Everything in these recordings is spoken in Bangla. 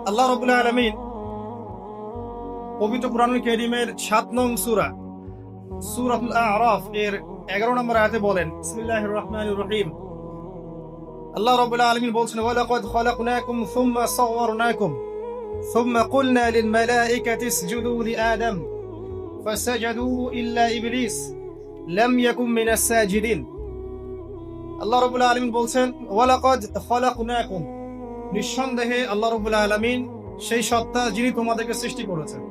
আল্লাহ রাব্বুল আলামিন পবিত্র কুরআনুল কারীমের ৭ নং সূরা সূরাতুল আ'রাফ এর ১১ নম্বর আয়াতে বলেন, বিসমিল্লাহির রহমানির রহিম। আল্লাহ রাব্বুল আলামিন বলছেন, ওয়ালাকাদ খালাকনাকুম সুম্মা সাওয়ারনাকুম সুম্মা কুলনা লিল মালাইকাতি ইসজুদু লিআদম ফাসাজাদু ইল্লা ইবলিস লাম ইয়াকুম মিনাস সাজিদিন। আল্লাহ রাব্বুল আলামিন বলছেন, ওয়ালাকাদ খালাকনাকুম, নিঃসন্দেহে আল্লাহ রাব্বুল আলামিন সেই সত্তা যিনি তোমাদেরকে সৃষ্টি করেছেন।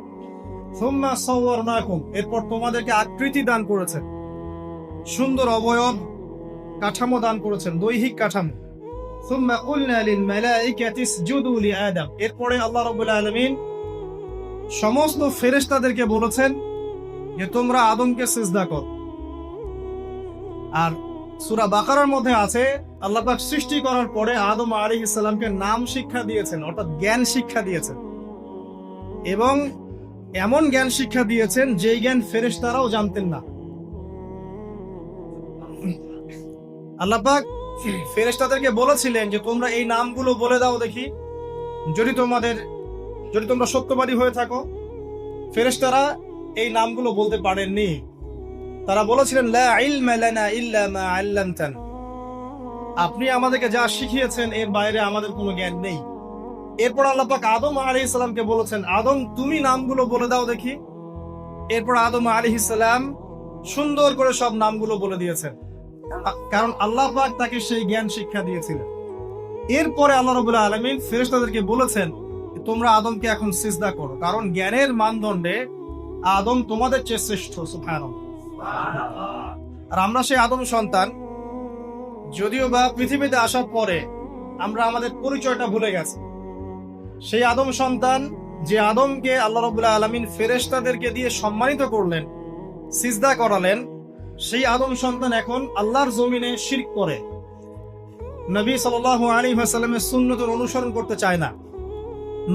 সুম্মা সাওয়ারনাকুম, এরপর তোমাদেরকে আকৃতি দান করেছেন, সুন্দর অবয়ব কাঠামো দান করেছেন, দৈহিক কাঠামো। সুম্মা কুলনা লিল মালাইকাতি ইসজুদু লিআদম, এরপরে আল্লাহ রাব্বুল আলামিন সমস্ত ফেরেশতাদেরকে বলেছেন যে তোমরা আদমকে সিজদা করো। আর সূরা বাকারার মধ্যে আছে, আল্লাহ পাক সৃষ্টি করার পরে আদম আলাইহিস সালামকে নাম শিক্ষা দিয়েছেন, অর্থাৎ জ্ঞান শিক্ষা দিয়েছেন, এবং এমন জ্ঞান শিক্ষা দিয়েছেন যেই জ্ঞান ফেরেশতারাও জানতেন না। আল্লাহ পাক ফেরেশতাদেরকে বলেছিলেন যে তোমরা এই নামগুলো বলে দাও দেখি, যদি তোমরা সত্যবাদী হয়ে থাকো। ফেরেশতারা এই নামগুলো বলতে পারেননি। তারা বলেছিলেন, লা ইলমা লানা ইল্লা মা আল্লামতানা, আপনি আমাদেরকে যা শিখিয়েছেন এর বাইরে আমাদের কোনো জ্ঞান নেই। এরপর আল্লাহ পাক আদম আলাইহিস সালামকে বলেছেন, আদম তুমি নামগুলো বলে দাও দেখি। এরপর আদম আলাইহিস সালাম সুন্দর করে সব নামগুলো বলে দিয়েছেন, কারণ আল্লাহ পাক তাকে সেই জ্ঞান শিক্ষা দিয়েছিলেন। এরপরে আল্লাহ রাব্বুল আলামিন ফেরেশতাদেরকে বলেছেন, তোমরা আদমকে এখন সিজদা করো, কারণ জ্ঞানের মানদণ্ডে আদম তোমাদের চেয়ে শ্রেষ্ঠ। সুবহানাল্লাহ। আর আমরা সেই আদম সন্তান, যদিও বা পৃথিবীতে আসার পরে আমরা আমাদের পরিচয়টা ভুলে গেছি। সেই আদম সন্তান, যে আদমকে আল্লাহ রাব্বুল আলামিন ফেরেশতাদেরকে দিয়ে সম্মানিত করলেন, সিজদা করালেন, সেই আদম সন্তান এখন আল্লাহর জমিনে শিরক করে, নবী সাল্লাল্লাহু আলাইহি ওয়াসাল্লামের সুন্নতের অনুসরণ করতে চায় না,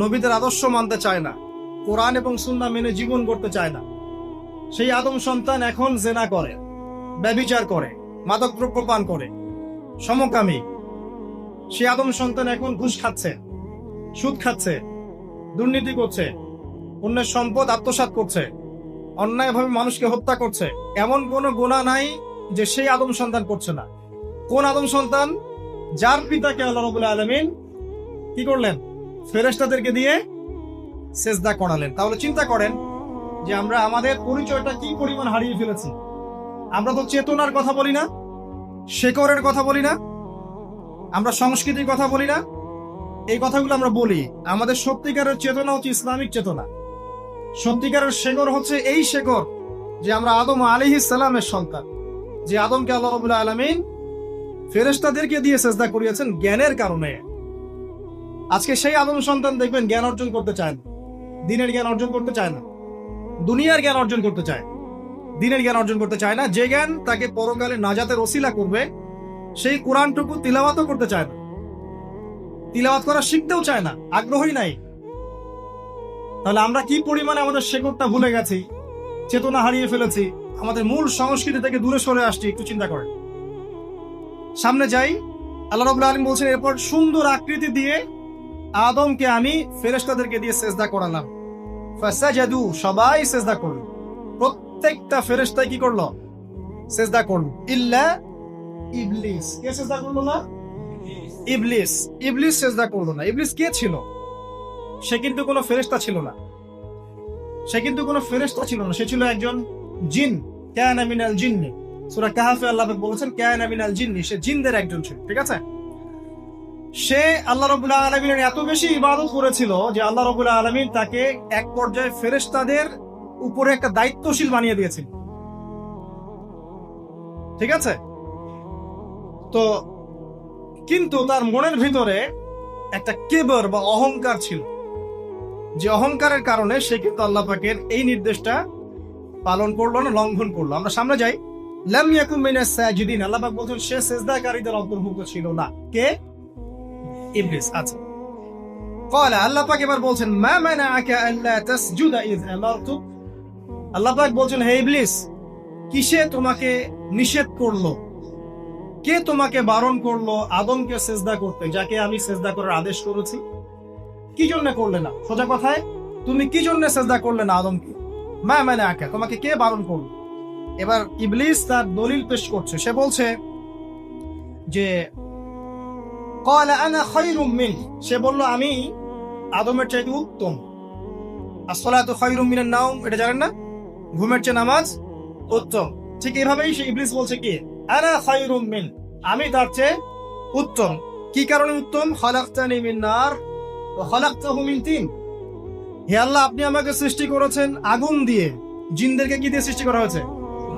নবীদের আদর্শ মানতে চায় না, কোরআন এবং সুন্নাহ মেনে জীবন করতে চায় না। সেই আদম সন্তান এখন জেনা করে, ব্যভিচার করে, মাদকদ্রব্য পান করে, সমকামী। সেই আদম সন্তান এখন ঘুষ খাচ্ছে, সুদ খাচ্ছে, দুর্নীতি করছে, অন্যের সম্পদ আত্মসাৎ করছে, অন্যায়ভাবে মানুষকে হত্যা করছে। এমন কোনো গুনাহ নাই যে সেই আদম সন্তান করছে না। কোন আদম সন্তান? যার পিতাকে আল্লাহ রাব্বুল আলামিন কি করলেন? ফেরেশতাদেরকে দিয়ে সিজদা করালেন। তাহলে চিন্তা করেন যে আমরা আমাদের পরিচয়টা কি পরিমাণ হারিয়ে ফেলেছি। আমরা তো চেতনার কথা বলি না, শেকড়ের কথা বলি না, আমরা সংস্কৃতির কথা বলি না। এই কথাগুলো আমরা বলি। আমাদের সত্যিকারের চেতনা হচ্ছে ইসলামিক চেতনা। সত্যিকারের শেকড় হচ্ছে এই শেকড় যে আমরা আদম আলাইহিস সালামের সন্তান, যে আদমকে আল্লাহ রাব্বুল আলামিন ফেরেশতাদেরকে দিয়ে সিজদা করিয়েছেন জ্ঞানের কারণে। আজকে সেই আদম সন্তান দেখবেন জ্ঞান অর্জন করতে চায় না, দ্বীনের জ্ঞান অর্জন করতে চায় না, দুনিয়ার জ্ঞান অর্জন করতে চায়, দ্বীনের জ্ঞান অর্জন করতে চায় না। যে জ্ঞান তাকে পরকালে নাজাতের ওসিলা করবে, সেই কোরআনটুকু তিলাওয়াতও করতে চায় না, তিলাওয়াত করা শিখতেও চায় না, আগ্রহই নাই। তাহলে আমরা কি পরিমাণে আমাদের শেকড়টা ভুলে গেছি, চেতনা হারিয়ে ফেলেছি, আমাদের মূল সংস্কৃতি থেকে দূরে সরে আসছি। একটু চিন্তা করেন। সামনে যাই। আল্লাহ রাব্বুল আলামিন বলছেন, এরপর সুন্দর আকৃতি দিয়ে আদমকে আমি ফেরেশতাদেরকে দিয়ে সিজদা করালাম। ফাসাজাদু, সবাই সিজদা করলো, প্রত্যেকটা ফেরেশতা কি করলো? সিজদা করলো, ইল্লা ইবলিস। কে সিজদা করলো না? ইবলিস। ইবলিস সিজদা করলো না। ইবলিস কে ছিল? সে কিন্তু কোনো ফেরেশতা ছিল না। সে ছিল একজন জিন। কানা মিনাল জিন্নি। সূরা কাহফে আল্লাহ পাক বলেছেন, কানা মিনাল জিন্নি, সে জিনদের একজন ছিল। ঠিক আছে? সে আল্লাহ রাব্বুল আলামিনের এত বেশি ইবাদত করেছিল যে আল্লাহ রাব্বুল আলামিন তাকে এক পর্যায়ে ফেরেশতাদের উপরে একটা দায়িত্বশীল বানিয়ে দিয়েছিল। ঠিক আছে? তো কিন্তু তার মনের ভিতরে একটা কিবর বা অহংকার ছিল, যে অহংকারের কারণে সে কিন্তু আল্লাহ পাকের এই নির্দেশটা পালন করলো না, লঙ্ঘন করলো। আমরা সামনে যাই। লাম ইয়াকুম মিনাস সাজিদিন, আল্লাহ পাক বলছেন সে সিজদাকারীদের অন্তর্ভুক্ত ছিল না। কে? ইবলিস। আচ্ছা, ক্বালা, আল্লাহ পাক এবার বলছেন, মা মানাআকা আল্লা তাসজুদা ইয আমারতুক। আল্লাহ পাক বলছেন, হে ইবলিস, কিসে তোমাকে নিষেধ করলো, কে তোমাকে বারণ করলো আদমকে সিজদা করতে, যাকে আমি সিজদা করার আদেশ করেছি? কি জন্য করলে না? সোজা কথায় তুমি কি জন্য সেজদা করলে না আদমকে? মা মানে আকা, তোমাকে কে বারণ করলো? এবার ইবলিস তার দলিল পেশ করছে। সে বলছে যে ক্বালা আনা খায়রুম মিন, সে বলল আমি আদমের চাইতে উত্তম। আসসালাতু খায়রুম মিনান নাওম, এটা জানেন না? ঘুমের চেয়ে নামাজ উত্তম। ঠিক এইভাবেই সে ইবলিস বলছে কি আনা খায়রুম মিন, আমি তার চেয়ে উত্তম। কি কারণে উত্তম? খালাকতানি মিন নার ওয়া খালাকতাহু মিন তিন। হে আল্লাহ, আপনি আমাকে সৃষ্টি করেছেন আগুন দিয়ে, জিনদেরকে কি দিয়ে সৃষ্টি করা হয়েছে?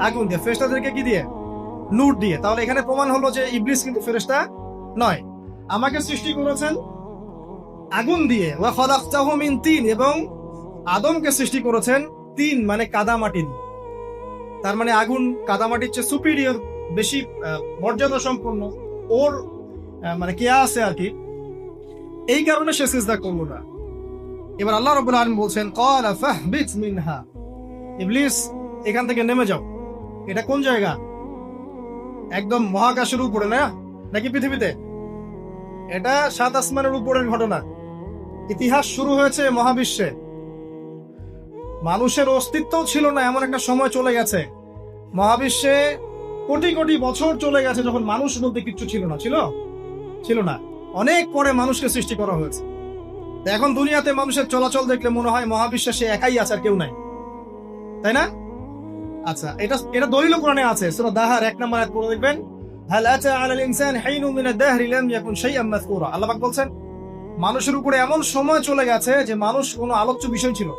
আগুন দিয়ে। ফেরেশতাদেরকে কি দিয়ে? নূর দিয়ে। তাহলে এখানে প্রমাণ হলো যে ইবলিস কিন্তু ফেরেশতা নয়। আমাকে সৃষ্টি করেছেন আগুন দিয়ে, ওয়া খালাকতাহু মিন তিন, এবং আদমকে সৃষ্টি করেছেন তিন মানে কাদামাটি দিয়ে। তার মানে আগুন কাদামাটির চেয়ে সুপিরিয়র, বেশি মর্যাদা সম্পন্ন, ওর মানে কে আছে আর কি। এই কারণে সে সিজদা করলো না। এবার আল্লাহ রাব্বুল আলামিন বলছেন ক্বালা ফাহবিত মিনহা, ইবলিস এখান থেকে নেমে যাও। এটা কোন জায়গা? একদম মহাকাশের উপরে না, নাকি পৃথিবীতে? এটা 7 আসমানের উপরের ঘটনা। ইতিহাস শুরু হয়েছে মহাবিশ্বে। মানুষের অস্তিত্বও ছিল না, এমন একটা সময় চলে গেছে। মহাবিশ্বে কোটি কোটি বছর চলে গেছে যখন মানুষ বলতে কিচ্ছু ছিল না। ছিল না। অনেক পরে মানুষকে সৃষ্টি করা হয়েছে। এখন দুনিয়াতে মানুষের চলাচল দেখলে মনে হয় মহাবিশ্বে সে একাই আছে, আর কেউ নাই, তাই না? আচ্ছা, এটা দলিল কোরআনে আছে। সূরা দাহার 1 নম্বর আয়াত পড়ে দেখবেন, হাল আতা আলাল ইনসান হাইনুম মিনাদ দাহরি লাম ইয়াকুন শাইআম মাযকুরা। আল্লাহ পাক বলছেন মানুষের উপরে এমন সময় চলে গেছে যে মানুষ কোনো আলোচ্য বিষয় ছিল,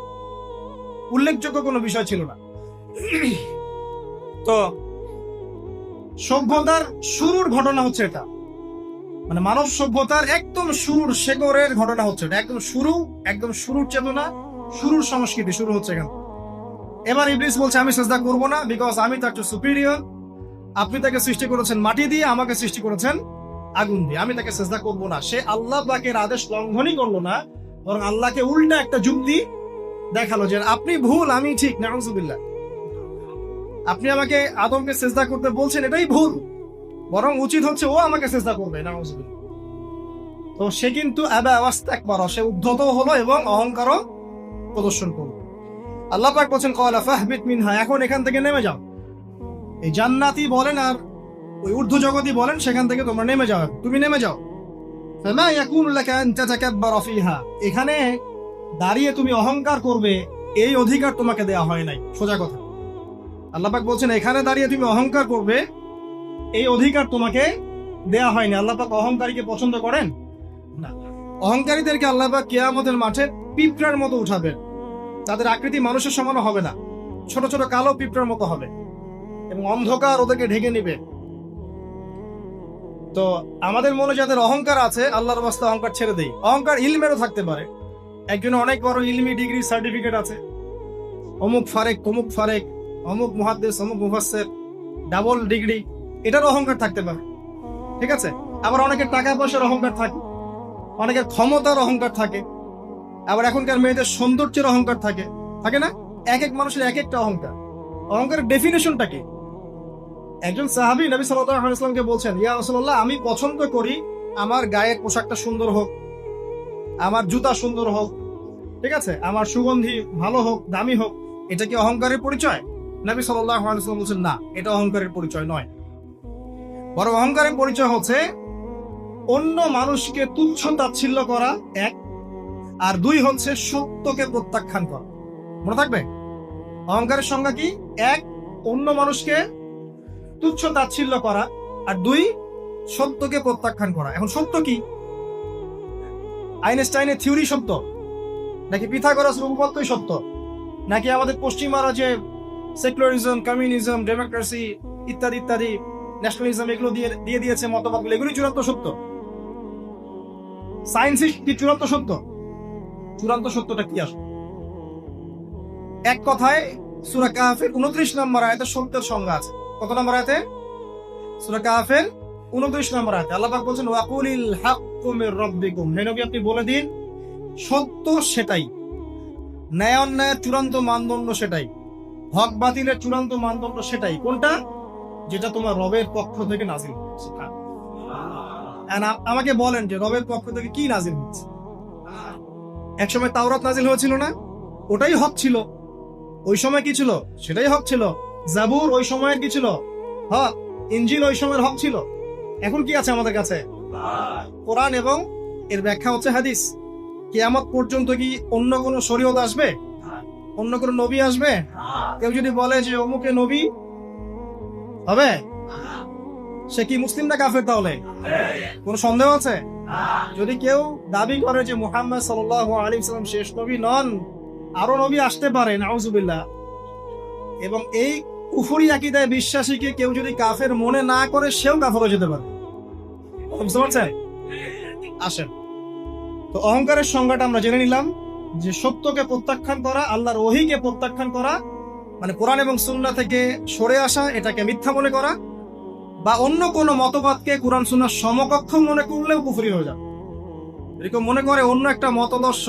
উল্লেখযোগ্য কোনো বিষয় ছিল না। তো সভ্যতার শুরুর ঘটনা হচ্ছে এটা, মানে মানব সভ্যতার একদম শুরুর শেকড়ের ঘটনা হচ্ছে এটা। একদম শুরুর চেতনা, শুরুর সংস্কৃতি শুরু হচ্ছে এখানে। এবার ইবলিস বলছে আমি সিজদা করব না, বিকজ আমি তার চেয়ে সুপিরিয়র। আপনি তাকে সৃষ্টি করেছেন মাটি দিয়ে, আমাকে সৃষ্টি করেছেন আগুন দিয়ে, আমি তাকে সিজদা করব না। সে আল্লাহ পাকের আদেশ লঙ্ঘনই করলো না, বরং আল্লাহকে উল্টা একটা যুক্তি দেখালো যে আপনি ভুল, আমি ঠিক। নাউযুবিল্লাহ, আপনি আমাকে আদমকে সিজদা করতে বলছেন, এটাই ভুল, বরং উচিত হচ্ছে ও আমাকে সিজদা করবে। নাউযুবিল্লাহ। তো সে কিন্তু আবা ওয়াস্তাকবারা, সে উদ্ধত হলো এবং অহংকারও প্রদর্শন করলো। আল্লাহ পাক বলেন ক্বালা ফাহবিত মিনহা, এখন এখান থেকে নেমে যাও। এই জান্নাতি বলেন আর ওই ঊর্ধ্ব জগতই বলেন, সেখান থেকে তোমরা নেমে যাও, তুমি নেমে যাও। ফামা ইয়াকুনু লাকা আন তাতাকাব্বারা ফিহা, এখানে দাঁড়িয়ে তুমি অহংকার করবে এই অধিকার তোমাকে দেওয়া হয় নাই। সোজা কথা, আল্লাহ পাক বলছেন এখানে দাঁড়িয়ে তুমি অহংকার করবে এই অধিকার তোমাকে দেয়া হয়নি। আল্লাহ পাক অহংকারীকে পছন্দ করেন না। অহংকারীদেরকে আল্লাহ পাক কিয়ামতের মাঠে পিঁপড়ার মতো উঠাবেন। তাদের আকৃতি মানুষের সমানও হবে না, ছোট ছোট কালো পিঁপড়ার মতো হবে, এবং অন্ধকার ওদেরকে ঢেকে নিবে। তো আমাদের মনে যাদের অহংকার আছে, আল্লাহর রাস্তা অহংকার ছেড়ে দেই। অহংকার ইলমেরও থাকতে পারে। একজনের অনেক বড় ইলমি ডিগ্রি সার্টিফিকেট আছে, অমুক ফারেক তমুক ফারেক, অমুক মুহাদ্দিস অমুক মুফাসসির, ডাবল ডিগ্রি, এটার অহংকার থাকতে পারে। ঠিক আছে? আবার অনেকের টাকা পয়সার অহংকার থাকে, অনেকের ক্ষমতার অহংকার থাকে, আবার এখনকার মেয়েদের সৌন্দর্যের অহংকার থাকে, থাকে না? এক এক মানুষের এক একটা অহংকার। অহংকারের ডেফিনেশনটা কি? একজন সাহাবী নবী সাল্লাল্লাহু আলাইহি ওয়াসাল্লামকে বলছেন, ইয়া রাসূলুল্লাহ, আমি পছন্দ করি আমার গায়ের পোশাকটা সুন্দর হোক, আমার জুতা সুন্দর হোক, ঠিক আছে, আমার সুগন্ধি ভালো হোক, দামি হোক। এটা কি অহংকারের পরিচয়? নবী সাল্লাল্লাহু আলাইহি ওয়াসাল্লাম বলছেন না, এটা অহংকারের পরিচয় নয়। বরং অহংকারের পরিচয় হচ্ছে অন্য মানুষকে তুচ্ছ তাচ্ছিল্য করা, এক, আর দুই হচ্ছে সত্যকে প্রত্যাখ্যান করা। মনে থাকবে অহংকারের সংজ্ঞা কি? এক, অন্য মানুষকে তুচ্ছ তাচ্ছিল্য করা, আর দুই, সত্যকে প্রত্যাখ্যান করা। এখন সত্য কি? আইনস্টাইনের থিওরি সত্য, নাকি পিথাগোরাসের উপপাদ্যই সত্য, নাকি আমাদের পশ্চিমারা যে সেকুলারিজম, কমিউনিজম, ডেমোক্রেসি ইত্যাদি ইত্যাদি, ন্যাশনালিজম, এগুলো দিয়ে দিয়েছে মতবাদগুলো, এগুলি চূড়ান্ত সত্য? সায়েন্সই কি চূড়ান্ত সত্য? চূড়ান্ত সত্যটা কি আসলে? এক কথায় সূরা কাহফের 29 নম্বর আয়াতে সত্যের সংজ্ঞা আছে। কত নম্বর আয়াতে? সূরা কাহফের 29 নম্বর আয়াতে আল্লাহ পাক বলেন ওয়াকুলিল হাক্কু মির রাব্বিকুম, হে নবী আপনি বলে দিন সত্য সেটাই, ন্যায় অন্যায়ের চূড়ান্ত মানদণ্ড সেটাই, হক বাতিলের চূড়ান্ত মানদণ্ড সেটাই। কোনটা? যেটা তোমার রবের পক্ষ থেকে নাজিল হচ্ছে। আমাকে বলেন যে রবের পক্ষ থেকে কি নাজিল হচ্ছে? একসময় তাওরাত নাজিল হয়েছিল না, ওটাই হক ছিল। ওই সময় কি ছিল? সেটাই হক ছিল। জাবুর ওই সময়ের কি ছিল? হক। ইনজিল ওই সময়ের হক ছিল। এখন কি আছে আমাদের কাছে? কোরআন এবং এর ব্যাখ্যা হচ্ছে হাদিস। কিয়ামত পর্যন্ত কি অন্য কোনো শরীয়ত আসবে? অন্য কোনো নবী আসবে? কেউ যদি বলে যে অমুকে নবী হবে, সে কি মুসলিম না কাফের? তাহলে কোনো সন্দেহ আছে? যদি কেউ দাবি করে যে মুহাম্মদ সাল্লাল্লাহু আলাইহি ওয়াসাল্লাম শেষ নবী নন, আরো নবী আসতে পারে, নাউজুবিল্লাহ, এবং এই কুফরি আকীদায় বিশ্বাসীকে কেউ যদি কাফের মনে না করে, সেও কাফের হয়ে যেতে পারে। বুঝতে পারছেন? আসেন, তো অহংকারের সংজ্ঞাটা আমরা জেনে নিলাম যে সত্যকে প্রত্যাখ্যান করা, আল্লাহর ওহীকে প্রত্যাখ্যান করা, মানে কোরআন এবং সুন্নাহ থেকে সরে আসা, এটাকে মিথ্যা মনে করা, বা অন্য কোনো মতবাদকে কোরআন সুন্নাহর সমকক্ষ মনে করলেও কুফরি হয়ে যাবে। এরকম মনে করে অন্য একটা মতদর্শ,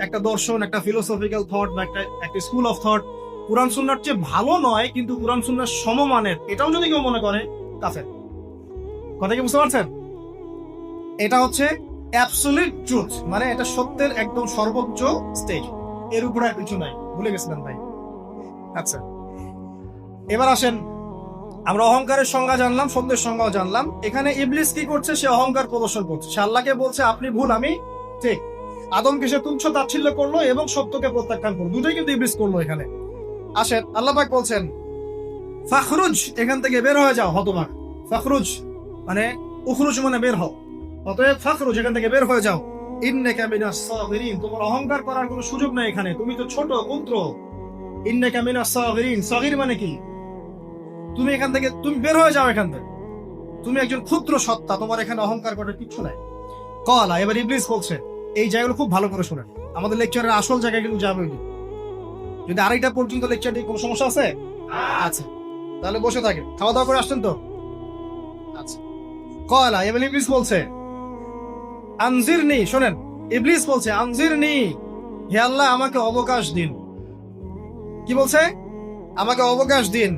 একটা দর্শন, একটা ফিলোসফিক্যাল থট বা একটা স্কুল অফ থট কোরআন সুন্নাহর চেয়ে ভালো নয় কিন্তু কোরআন সুন্নাহর সমমানের, এটাও যদি কেউ মনে করে, কাফের। কথা কি বুঝতে পারছেন? এটা হচ্ছে অ্যাবসলিউট ট্রুথ, মানে এটা সত্যের একদম সর্বোচ্চ স্টেজ, এর উপরে আর কিছু নাই। ভুলে গেছিলেন ভাই? আচ্ছা, এবার আসেন, আমরা অহংকারের সংজ্ঞা জানলাম, সত্যের সংজ্ঞাও জানলাম। এখানে ইবলিস কি করছে? সে অহংকার প্রদর্শন করছে। সে আল্লাহকে বলছে আপনি ভুল, আমি ঠিক। আদমকে সে তুচ্ছ তাচ্ছিল্য করলো এবং সত্যকে প্রত্যাখ্যান করলো, দুটোই কিন্তু ইবলিস করলো এখানে। আসেন, আল্লাহ পাক বলছেন ফাখরুজ, এখান থেকে বের হয়ে যাও হতভাগ। ফাখরুজ মানে উখরুজ মানে বের হও, অতএব ফাখরুজ, এখান থেকে বের হয়ে যাও। ইন্নাকা মিনাস সাগিরিন, তোমার অহংকার করার কোনো সুযোগ নেই এখানে, তুমি তো ছোট পুত্র। ইন্নাকা মিনাস সাগিরিন, সাগির মানে কি? তুমি এখান থেকে, তুমি বের হয়ে যাও এখান থেকে, তুমি একজন ক্ষুদ্র সত্তা, তোমার এখানে অহংকার করার কিছু নাই। কলা, এবার ইবলিস বলছে, এই জায়গাগুলো খুব ভালো করে শোনেন, আমাদের লেকচারের আসল জায়গায় কিন্তু যাবে। যদি আড়াইটা পর্যন্ত লেকচার দিয়ে কোনো সমস্যা আছে? আচ্ছা, তাহলে বসে থাকে, খাওয়া দাওয়া করে আসছেন তো? আচ্ছা, কলা, এবার ইবলিস বলছে আনজিরনি, শোনেন, ইবলিস বলছে আনজিরনি, হে আল্লাহ আমাকে অবকাশ দিন। কি বলছে? আমাকে অবকাশ দিন।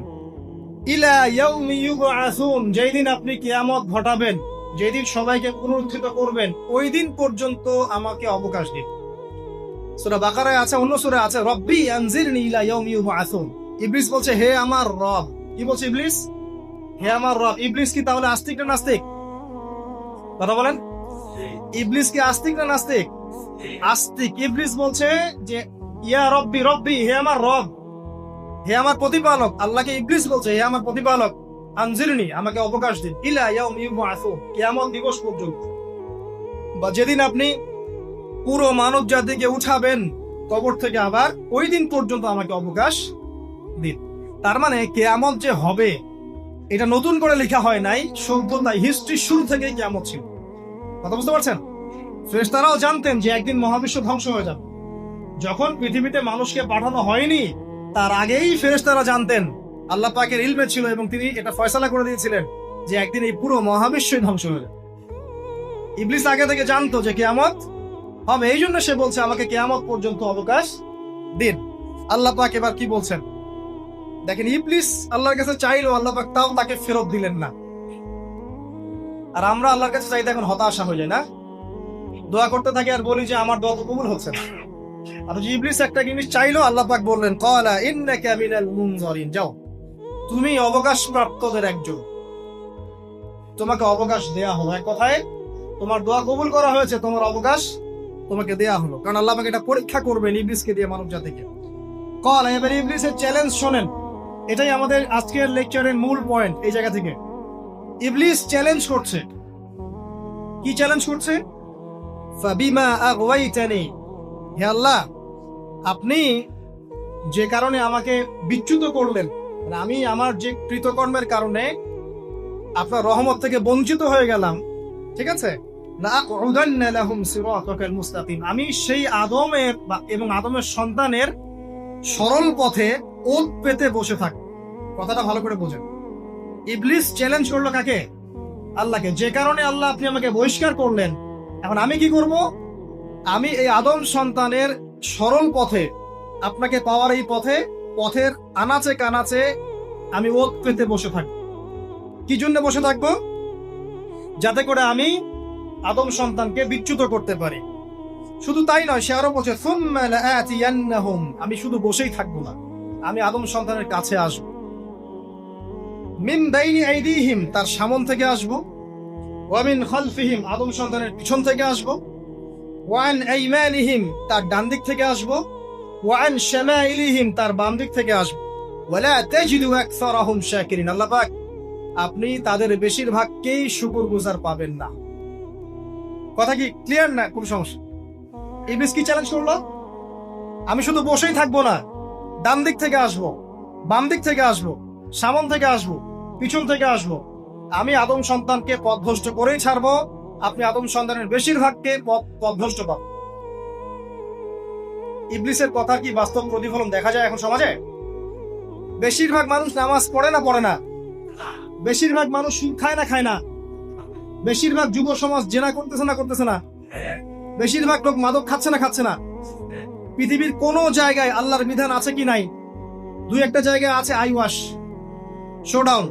ইলা ইয়াউমি ইউবআসুন, যেই দিন আপনি কিয়ামত ঘটাবেন, যেদিন সবাইকে পুনরুত্থিত করবেন, ওই দিন পর্যন্ত আমাকে অবকাশ দিন। সূরা বাকারায় আছে, অন্য সূরায় আছে, রব্বি আনজিরনি ইলা ইয়াউমি ইউবআসুন। ইবলিস বলছে হে আমার রব। কি বলছে ইবলিস? হে আমার রব। ইবলিস কি তাহলে আস্তিক না নাস্তিক? কথা বলেন, ইবলিস কি আস্তিক না নাস্তিক? আস্তিক। ইবলিস বলছে যে ইয়া রব্বি, রব্বি হে আমার রব, হে আমার প্রতিপালক। আল্লাহকে ইবলিস বলছে হে আমার প্রতিপালক, আনজিরনি আমাকে অবকাশ দিন, ইলা ইয়াউমি ইউবআসুন, কিয়ামত দিবস পর্যন্ত, বা যেদিন আপনি পুরো মানব জাতিকে উঠাবেন কবর থেকে, আবার ওই দিন পর্যন্ত আমাকে অবকাশ দিন। তার মানে কিয়ামত যে হবে এটা নতুন করে লেখা হয় নাই, সভ্যতায় হিস্ট্রির শুরু থেকেই কিয়ামত ছিল। কথা বুঝতে পারছেন? ফেরেশতারাও জানতেন যে একদিন মহাবিশ্ব ধ্বংস হয়ে যাবে। যখন পৃথিবীতে মানুষকে পাঠানো হয়নি তার আগেই ফেরেশতারা জানতেন, আল্লাহ পাকের ইলমে ছিল এবং তিনি এটা ফয়সালা করে দিয়েছিলেন যে একদিন এই পুরো মহাবিশ্বই ধ্বংস হয়ে যাবে। ইবলিস আগে থেকে জানতো যে কিয়ামত হবে, এই জন্য সে বলছে আমাকে কিয়ামত পর্যন্ত অবকাশ দিন। আল্লাহ পাক এবার কি বলছেন দেখেন, ইবলিস আল্লাহর কাছে চাইলো, আল্লাহ পাক তাও তাকে ফেরত দিলেন না। আর আমরা আল্লাহর কাছে চাইতে এখন হতাশা হয়ে যায় না, দোয়া করতে থাকি আর বলি যে আমার দোয়া তো কবুল হচ্ছে না। আর যে ইবলিস একটা জিনিস চাইলো, আল্লাহ পাক বললেন ক্বালা ইন্নাকা মিনাল মুনজারিন, যাও তুমি অবকাশ প্রাপ্তদের একজন, তোমাকে অবকাশ দেয়া হলো। এক কথায় তোমার দোয়া কবুল করা হয়েছে, তোমার অবকাশ তোমাকে দেয়া হলো, কারণ আল্লাহ পাক এটা পরীক্ষা করবেন ইবলিসকে দিয়ে, মানব জাতিকে। ক্বালা, এবার ইবলিসের চ্যালেঞ্জ শোনেন, এটাই আমাদের আজকের লেকচারের মূল পয়েন্ট। এই জায়গা থেকে ইবলিস চ্যালেঞ্জ করছে। কি চ্যালেঞ্জ করছে? ফাবিমা আগওয়াইতানি, হে আল্লাহ আপনি যে কারণে আমাকে বিচ্যুত করলেন, আমি আমার যে কৃতকর্মের কারণে আপনার রহমত থেকে বঞ্চিত হয়ে গেলাম, ঠিক আছে, লাআকুদান্না লাহুম সিরাতাকাল মুস্তাকিম, আমি সেই আদমের এবং আদমের সন্তানের সরল পথে ওত পেতে বসে থাকব। কথাটা ভালো করে বোঝেন। ইবলিস চ্যালেঞ্জ করলো কাকে? আল্লাহকে। যে কারণে আল্লাহ আপনি আমাকে বহিষ্কার করলেন, এখন আমি কি করব? আমি এই আদম সন্তানের সরল পথে, আপনাকে পাওয়ার এই পথের আনাচে কানাচে আমি ওত পেতে বসে থাকব। কি জন্য বসে থাকবো? যাতে করে আমি আদম সন্তানকে বিচ্যুত করতে পারি। শুধু তাই নয়, সে আরো বলছে সুম্মা লাআতিয়ান্নাহুম, আমি শুধু বসেই থাকবো না, আমি আদম সন্তানের কাছে আসব। মিন বাইনি আইদিহিম, তার সামন থেকে আসব। ওয়া মিন খালফিহিম, আদম সন্তানের পিছন থেকে আসব। ওয়া আন আইমানিহিম, তার ডান দিক থেকে আসব। ওয়া আন শামাইলিহিম, তার বাম দিক থেকে আসব। ওয়ালা তাজিদু আকসারাহুম শাকিরিন, আল্লাহ পাক আপনি তাদের বেশিরভাগকেই শুকরগুজার পাবেন না। কথা কি ক্লিয়ার না? কোন সমস্যা? ইবলিস কি চ্যালেঞ্জ করলো? আমি শুধু বসেই থাকবো না, ডান দিক থেকে আসবো, বাম দিক থেকে আসবো, সামন থেকে আসবো, পিছন থেকে আসবো, আমি আদম সন্তানকে পথভ্রষ্ট করেই ছাড়বো। আপনি আদম সন্তানের বেশিরভাগকে পথভ্রষ্ট পাবেন। ইবলিসের কথা কি বাস্তব প্রতিফলন দেখা যায় এখন সমাজে? বেশিরভাগ মানুষ নামাজ পড়ে না পড়ে না, বেশিরভাগ মানুষ সুদ খায় না খায় না, বেশিরভাগ যুব সমাজ জেনা করতেছে না করতেছে না, বেশিরভাগ লোক মাদক খাচ্ছে না খাচ্ছে না। পৃথিবীর কোন জায়গায় আল্লাহর বিধান আছে কি নাই? দুই একটা জায়গায় আছে আই ওয়াশ, শোডাউন।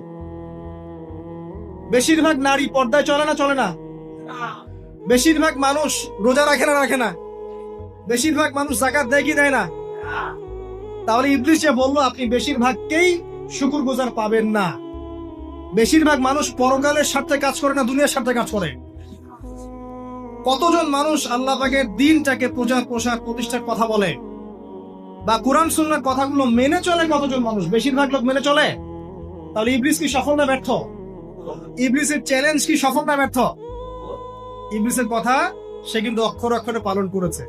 বেশিরভাগ নারী পর্দায় চলে না চলে না, বেশিরভাগ মানুষ রোজা রাখে না রাখে না, বেশিরভাগ মানুষ যাকাত দেয় কি দেয় না। তাহলে ইবলিস যে বললো আপনি বেশিরভাগকেই শুকরগুজার পাবেন না। বেশিরভাগ মানুষ পরকালের স্বার্থে কাজ করে না, দুনিয়ার স্বার্থে কাজ করে। কতজন মানুষ আল্লাহ পাকের দ্বীনটাকে প্রচার প্রসার প্রতিষ্ঠার কথা বলে বা কোরআন সুন্নাহর কথাগুলো মেনে চলে? কতজন মানুষ? বেশিরভাগ লোক মেনে চলে। তাহলে ইবলিস কি সফল না ব্যর্থ? ইবলিসের চ্যালেঞ্জ কি সফল না ব্যর্থ? ইবলিসের কথা সে কিন্তু অক্ষর অক্ষরে পালন করেছে।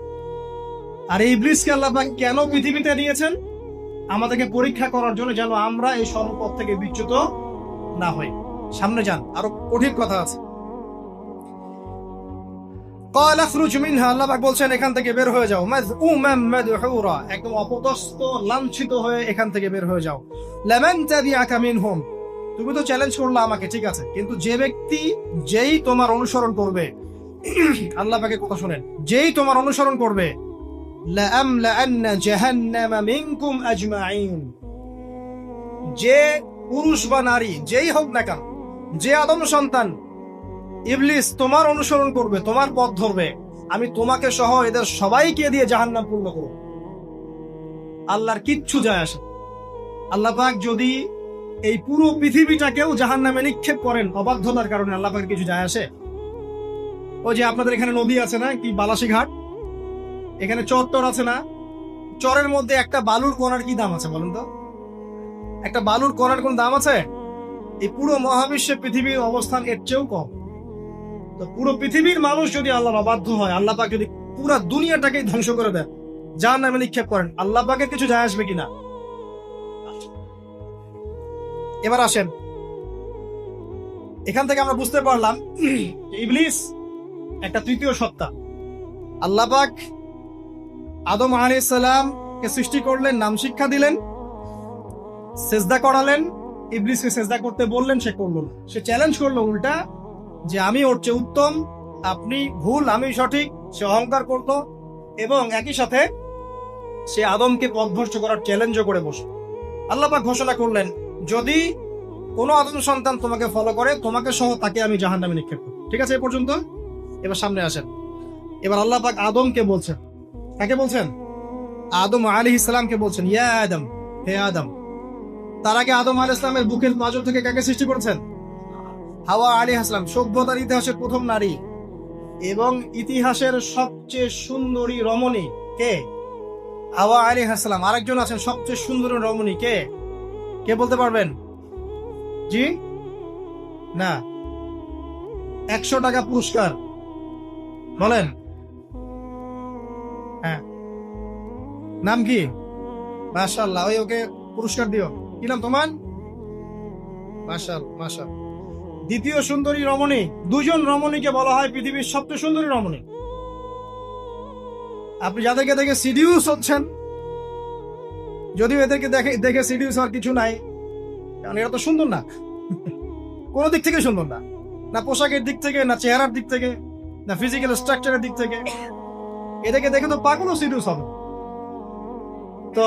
আর এই ইবলিসকে আল্লাহ পাক কেন পৃথিবীতে নিয়েছেন? আমাদেরকে পরীক্ষা করার জন্য, যেন আমরা এই সর্বপথ থেকে বিচ্যুত না হই। সামনে যান, আরো কঠিন কথা আছে। ক্বালা খরুজ মিনহা, আল্লাহ পাক বলছেন এখান থেকে বের হয়ে যাও। মাযউমান মাদহুরা, একদম অপদস্থ লাঞ্ছিত হয়ে এখান থেকে বের হয়ে যাও। লামান তাবিআকা মিনহুম, তুমি তো চ্যালেঞ্জ করলা আমাকে, ঠিক আছে, কিন্তু যে ব্যক্তি যেই তোমার অনুসরণ করবে, আল্লাহ পাকের কথা শুনেন, যেই তোমার অনুসরণ করবে, লাআমলাআন্না জাহান্নামা মিনকুম আজমাইন, যে পুরুষ বা নারী যেই হোক না কেন, যে আদম সন্তান ইবলিস তোমার অনুসরণ করবে, তোমার পথ ধরবে, আমি তোমাকে সহ এদের সবাইকে দিয়ে জাহান্নাম পূর্ণ করব। আল্লাহর কিচ্ছু যায় আসে। আল্লাহ পাক যদি এই পুরো পৃথিবীটাকেও জাহান্নামে নিক্ষেপ করেন অবাধ্যতার কারণে, আল্লাহ পাকের কিছু যায় আসে? ওই যে আপনাদের এখানে নদী আছে না, কি বালাসী ঘাট, এখানে চর আছে না, চরের মধ্যে একটা বালুর কণার কি দাম আছে বলুন তো? একটা বালুর কণার কোন দাম আছে? এই পুরো মহাবিশ্বে পৃথিবীর অবস্থান এর চেয়েও কম। তো পুরো পৃথিবীর মানুষ যদি আল্লাহর অবাধ্য হয়, আল্লাহ পাক যদি পুরো দুনিয়াটাকে ধ্বংস করে দেন, জাহান্নামে নিক্ষেপ করেন, আল্লাহ পাকের কিছু যায় আসবে কিনা? এবার আসেন, এখান থেকে আমরা বুঝতে পারলাম ইবলিস একটা তৃতীয় সত্তা। আল্লাহ পাক আদম আলাইহিস সালাম কে সৃষ্টি করলেন, নাম শিক্ষা দিলেন, সেজদা করালেন, ইবলিসকে সেজদা করতে বললেন, সে করলো না। সে চ্যালেঞ্জ করলো উল্টা, যে আমি ওর চেয়ে উত্তম, আপনি ভুল আমি সঠিক। সে অহংকার করলো এবং একই সাথে সে আদমকে পথভ্রষ্ট করার চ্যালেঞ্জও করে বসল। আল্লাহ পাক ঘোষণা করলেন, যদি কোনো আদম সন্তান তোমাকে ফলো করে, তোমাকে সহ তাকে আমি জাহান্নামে নিক্ষেপ করব। ঠিক আছে, এ পর্যন্ত। এবার সামনে আসেন। এবার আল্লাহ পাক আদমকে বলছেন, কাকে বলছেন? আদম আলাইহিস সালামকে বলছেন, ইয়া আদম, হে আদম। তার আগে আদম আলাইহিস সালামের বুকের পাঁজর থেকে কাকে সৃষ্টি করেছেন? হাওয়া আলাইহিস সালাম, সভ্যতার ইতিহাসের প্রথম নারী এবং ইতিহাসের সবচেয়ে সুন্দরী রমণী কে? হাওয়া আলাইহিস সালাম। আরেকজন আছেন সবচেয়ে সুন্দরী রমণী কে? কে বলতে পারবেন? জি না, 100 টাকা পুরস্কার বলেন। হ্যাঁ, নাম কি? মাশাআল্লাহ, ওই ওকে পুরস্কার দিও। কি নাম তোমার? মাশাআল্লাহ, মাশাআল্লাহ। দ্বিতীয় সুন্দরী রমণী, দুজন রমণীকে বলা হয় পৃথিবীর সবচেয়ে সুন্দরী রমণী। আপনি যাদেরকে দেখে সিডিউস হচ্ছেন, যদিও এদেরকে দেখে সিডিউস হওয়ার কিছু নাই, কারণ এরা তো সুন্দর না, কোনো দিক থেকে সুন্দর না, না পোশাকের দিক থেকে, না চেহারার দিক থেকে, না ফিজিক্যাল স্ট্রাকচারের দিক থেকে। এদেরকে দেখে তো পাগলও সিডিউস হবে। তো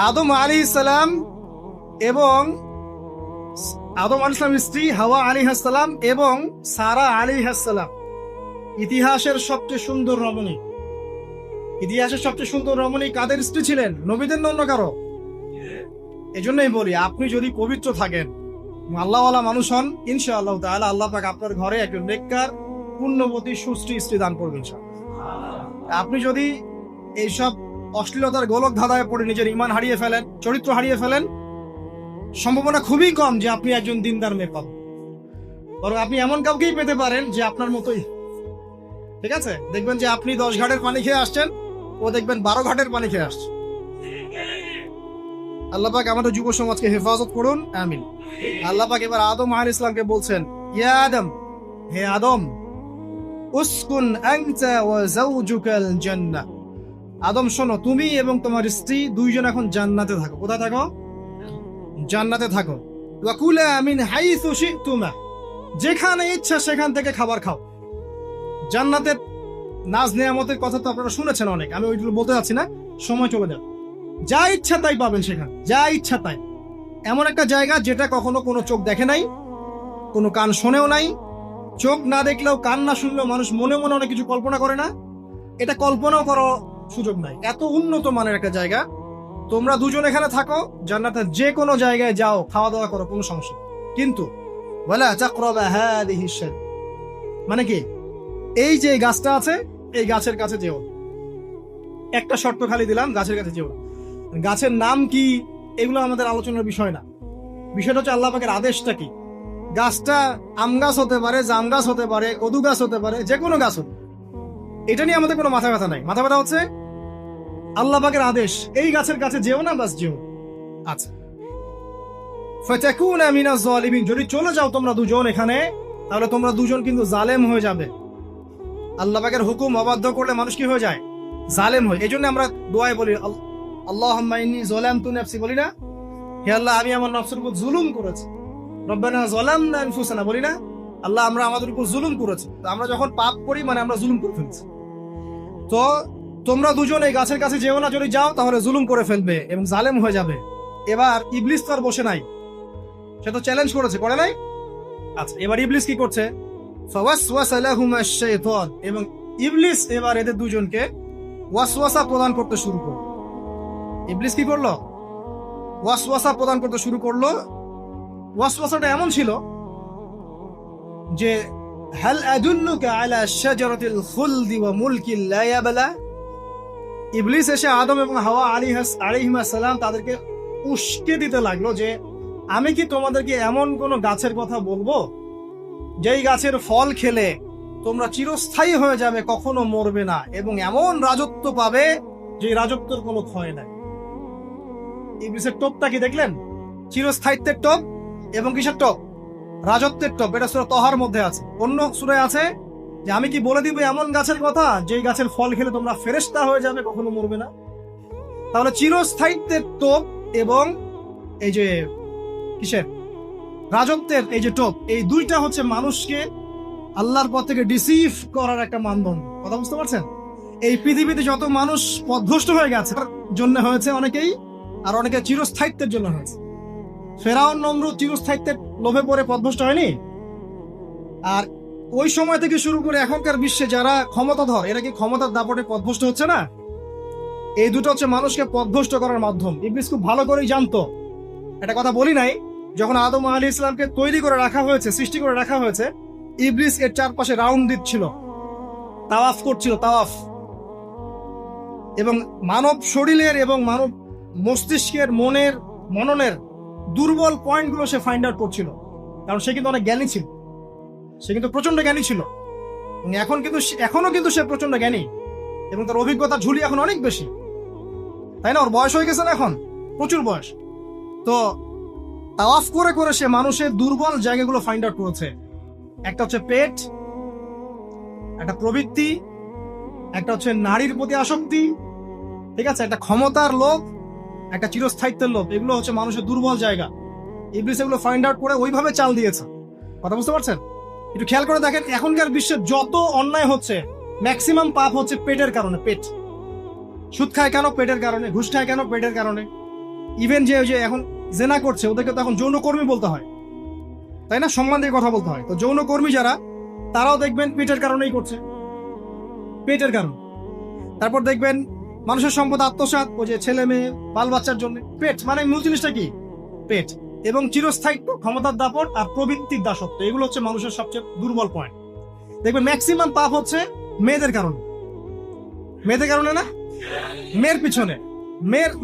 আদম আলাইহিস সালাম এবং আদম আলাইহিস সালামের স্ত্রী হাওয়া আলাইহিস সালাম এবং সারা আলাইহিস সালাম, ইতিহাসের সবচেয়ে সুন্দর রমণী, ইতিহাসের সবচেয়ে সুন্দর রমণী কাদের স্ত্রী ছিলেন? নবীদের অন্য কারো? এজন্যই বলি, আপনি যদি পবিত্র থাকেন, আল্লাহওয়ালা মানুষ হন, ইনশাআল্লাহ তাআলা আল্লাহ পাক আপনার ঘরে একজন নেককার পুণ্যবতী সুশ্রী স্ত্রী দান করবেন। আপনি যদি এইসব অশ্লীলতার গোলক ধাঁধায় পড়ে নিজের ঈমান হারিয়ে ফেলেন, চরিত্র হারিয়ে ফেলেন, সম্ভাবনা খুবই কম যে আপনি একজন দিনদার মেয়ে পাবেন। বরং আপনি এমন কাউকেই পেতে পারেন যে আপনার মতোই, ঠিক আছে? দেখবেন যে আপনি 10 ঘাটের পানি খেয়ে আসছেন, ও দেখবেন 12 ঘাটের পানি খেয়ে আসছে। আল্লাহ পাক আমাদের যুব সমাজকে হেফাজত করুন, আমিন। আল্লাহ পাক এবার আদম আলাইহিস সালামকে বলছেন, ইয়া আদম, হে আদম, উসকুন আনতা ওয়া যাওজুকাল জান্নাহ। আদম শোনো, তুমি এবং তোমার স্ত্রী দুইজন এখন জান্নাতে থাকো। কোথায় থাকো? জান্নাতে থাকো। ওয়া কুলা মিন হাইসু শি'তুমা, যেখানে ইচ্ছা সেখান থেকে খাবার খাও। জান্নাতের নাজ নেয়ামতের কথা তো আপনারা শুনেছেন অনেক, আমি ওইগুলো বলতে যাচ্ছি না, সময় চলে যাবে। যা ইচ্ছা তাই পাবেন সেখানে, যা ইচ্ছা তাই। এমন একটা জায়গা যেটা কখনো কোনো চোখ দেখে নাই, কোনো কান শোনেও নাই। চোখ না দেখলেও, কান না শুনলেও মানুষ মনে মনে অনেক কিছু কল্পনা করে না, এটা কল্পনাও করার সুযোগ নাই। এত উন্নত মানের একটা জায়গা। তোমরা দুজন এখানে থাকো, জান্নাতের যে কোনো জায়গায় যাও, খাওয়া দাওয়া করো, কোনো সমস্যা নেই। কিন্তু ওয়ালা তাকরাবা হাদিহি শাজ, মানে কি, এই যে গাছটা আছে, এই গাছের কাছে যেও। একটা শর্ত খালি দিলাম, গাছের কাছে যেও। গাছের নাম কি এগুলো আমাদের আলোচনার বিষয় না। বিষয়টা হচ্ছে আল্লাহ পাকের আদেশটা কি। গাছটা আম গাছ হতে পারে, জাম গাছ হতে পারে, কদু গাছ হতে পারে, যে কোনো গাছ হতে, এটা নিয়ে আমাদের কোনো মাথা ব্যথা নাই। মাথা ব্যথা হচ্ছে আল্লাহ পাকের আদেশ, এই গাছের কাছে যেও না, বাস যেও। আচ্ছা, ফাতাকুনা মিনাজ জালিমিন, যদি চলে যাও তোমরা দুজন এখানে, তাহলে তোমরা দুজন কিন্তু জালেম হয়ে যাবে। আল্লাহ পাকের হুকুম অবাধ্য করলে মানুষ কি হয়ে যায়? জালেম হয়। এই জন্য আমরা দোয়ায় বলি, আল্লাহুম্মা ইন্নী যালামতু নাফসি, বলি না? হে আল্লাহ, আমি আমার নফসের উপর জুলুম করেছি। রব্বানা যালামনা আনফুসানা, বলি না? আল্লাহ, আমরা আমাদের উপর জুলুম করেছি। তো আমরা যখন পাপ করি, মানে আমরা জুলুম করে ফেলছি। তো তোমরা দুজন এই গাছের কাছে যেও না, যদি যাও তাহলে জুলুম করে ফেলবে এবং জালেম হয়ে যাবে। এবার ইবলিস তো আর বসে নাই, সে তো চ্যালেঞ্জ করেছে, করে নাই? আচ্ছা, এবার ইবলিস কি করছে? ফাওয়াসওয়াসা লাহুমা শাইতান, এবং ইবলিস এবার এদের দুজনকে ওয়াসওয়াসা প্রদান করতে শুরু করলো। ইবলিস কি করলো? ওয়াসওয়াসা প্রদান করতে শুরু করলো। ওয়াসওয়াসাটা এমন ছিল যে, হাল আদুল্লুকা আলা শাজারাতিল খুলদি ওয়া মুলকিন লা ইয়াবলা। ইবলিস এসে আদম এবং হাওয়া আলাইহিমা সালাম তাদেরকে উস্কে দিতে লাগলো যে, আমি কি তোমাদেরকে এমন কোন গাছের কথা বলবো যেই গাছের ফল খেলে তোমরা চিরস্থায়ী হয়ে যাবে, কখনো মরবে না, এবং এমন রাজত্ব পাবে যে রাজত্বের কোনো ক্ষয় নাই। ইবলিসের টোপটা কি দেখলেন? চিরস্থায়িত্বের টোপ এবং কিসের টোপ? রাজত্বের টোপ। এটা সূরা তহার মধ্যে আছে। অন্য সূরায় আছে যে, আমি কি বলে দিব এমন গাছের কথা যেই গাছের ফল খেলে তোমরা ফেরেশতা হয়ে যাবে, কখনো মরবে না। তাহলে চিরস্থায়িত্বের টোপ এবং এই যে কিসের রাজত্বের এই যে টোপ, এই দুইটা হচ্ছে মানুষকে আল্লাহর পথ থেকে ডিসিভ করার একটা মানদণ্ড। কথা বুঝতে পারছেন? এই পৃথিবীতে যত মানুষ পথভ্রষ্ট হয়ে গেছে, তার জন্য হয়েছে অনেকেই, আর অনেকে চিরস্থায়িত্বের জন্য হয়েছে। ফেরাউন নমরুদ চিরস্থায়িত্বের লোভে পড়ে পথভ্রষ্ট হয়নি? আর ওই সময় থেকে শুরু করে এখনকার বিশ্বে যারা ক্ষমতাধর, এরা কি ক্ষমতার দাপটে পথভ্রষ্ট হচ্ছে না? এই দুটো হচ্ছে মানুষকে পথভ্রষ্ট করার মাধ্যম। ইবলিস খুব ভালো করেই জানতো। একটা কথা বলি নাই, যখন আদম আলাইহিস সালামকে তৈরি করে রাখা হয়েছে, সৃষ্টি করে রাখা হয়েছে, ইবলিস এর চারপাশে রাউন্ড দিচ্ছিল, তাওয়াফ করছিল, তাওয়াফ। এবং মানব শরীরের এবং মানব মস্তিষ্কের, মননের দুর্বল পয়েন্টগুলো সে ফাইন্ড আউট করছিল। কারণ সে কিন্তু অনেক জ্ঞানী ছিল, সে কিন্তু প্রচন্ড জ্ঞানী ছিল। এখনো কিন্তু সে প্রচন্ড জ্ঞানী, এবং তার অভিজ্ঞতা ঝুলি এখন অনেক বেশি, তাই না? ওর বয়স হয়ে গেছে না, এখন প্রচুর বয়স। তো তাওয়াফ করে করে সে মানুষের দুর্বল জায়গাগুলো ফাইন্ড আউট করেছে। একটা হচ্ছে পেট, একটা প্রবৃত্তি, একটা হচ্ছে নারীর প্রতি আসক্তি, ঠিক আছে, একটা ক্ষমতার লোভ, একটা চিরস্থায়িত্বের লোভ। এগুলো হচ্ছে মানুষের দুর্বল জায়গা। ইবলিস এগুলো ফাইন্ড আউট করে ওইভাবে চাল দিয়েছে। কথা বুঝতে পারছেন? একটু খেয়াল করে দেখেন, এখনকার বিশ্বে যত অন্যায় হচ্ছে, ম্যাক্সিমাম পাপ হচ্ছে পেটের কারণে। পেট। সুদ খায় কেন? পেটের কারণে। ঘুষ খায় কেন? পেটের কারণে। ইভেন যে এখন জেনা করছে, ওদেরকে তো এখন যৌনকর্মী বলতে হয়, তাই না? সম্মান দিয়ে কথা বলতে হয়। তো যৌনকর্মী যারা, তারাও দেখবেন পেটের কারণেই করছে। পেটের কারণ। তারপর দেখবেন মানুষের সম্পদ আত্মসাৎ, ওই যে ছেলে মেয়ে বাল বাচ্চার জন্য। পেট মানে মূল জিনিসটা কি? পেট। এবং চিরস্থায়িত্ব, ক্ষমতার দাপট আর প্রবৃত্তির দাসত্ব, এগুলো হচ্ছে মানুষের সবচেয়ে দুর্বল পয়েন্ট। দেখবেন ম্যাক্সিমাম পাপ হচ্ছে মেয়েদের কারণে। মেয়েদের কারণে না, মেয়ের পিছনে।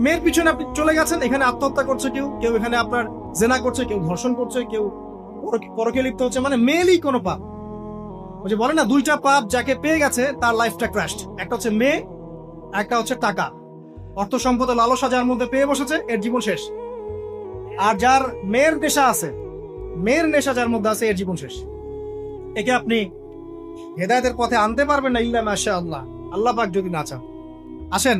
মেয়ের পিছনে আপনি চলে গেছেন, এখানে আত্মহত্যা করছে কেউ, কেউ এখানে আপনার জেনা করছে, কেউ ধর্ষণ করছে, কেউ পরকে লিপ্ত হচ্ছে, মানে মেয়েরই কোনো পাপ। ওই যে বলে না, দুইটা পাপ যাকে পেয়ে গেছে তার লাইফটা ক্র্যাশড। একটা হচ্ছে মেয়ে, একটা হচ্ছে টাকা। অর্থ সম্পদের লালসা যার মধ্যে পেয়ে বসেছে, এর জীবন শেষ। আর যার মেয়ের নেশা আছে, মেয়ের নেশা যার মধ্যে আছে, এর জীবন শেষ। একে আপনি হেদায়েতের পথে আনতে পারবেন না ইল্লা মাশাআল্লাহ, আল্লাহ পাক যদি না চান। আসেন,